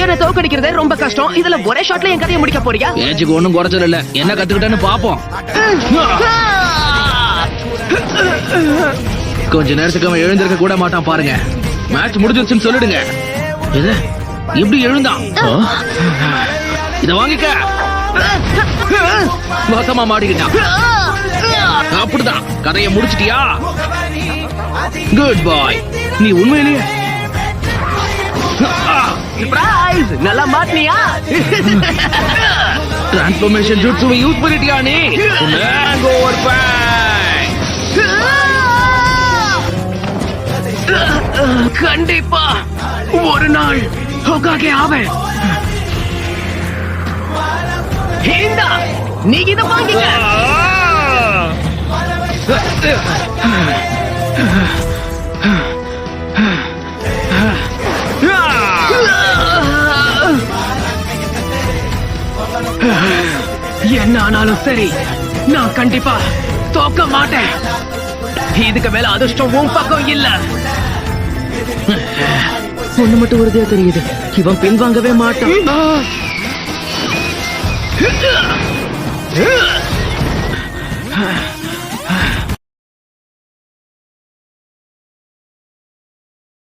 என்ன தோக்கடிக்கிறதே ரொம்ப கஷ்டம். இதுல ஒரே ஷாட்ல என் கதையை முடிக்க போறியா? ஏஜுக்கு ஒண்ணும் குறைச்சல் இல்ல. என்ன கத்துக்கிட்டேன்னு பாப்போம். கொஞ்ச நேரத்துக்கு அவன் எழுந்திருக்க கூட மாட்டான் பாருங்க. மேட்ச் முடிஞ்சிருச்சுன்னு சொல்லிடுங்க. எப்படி எழுந்தான்? இத வாங்கிக்க. மொத்தமா மாடிக்கிட்டான். அப்படிதான் கதையை முடிச்சிட்டியா? குட் பாய். நீ உண்மையிலேயே சர்ப்ரைஸ்! நல்லா மாட்டினியா? டிரான்ஸ்ஃபர்மேஷன் ஜுட்சுவை யூஸ் பண்ணிட்டியா நீ? Over bang. கண்டிப்பா ஒரு நாள் ஹோகாகே ஆவேன். இந்தா, நீ இத வாங்கிக்க. என்ன ஆனாலும் சரி, நான் கண்டிப்பா தோக்க மாட்டேன். இதுக்கு மேல அதிர்ஷ்டம் உன் பக்கம் இல்ல. ஒண்ணு மட்டும் உறுதியா தெரியுது, இவன் பின்வாங்கவே மாட்டான்.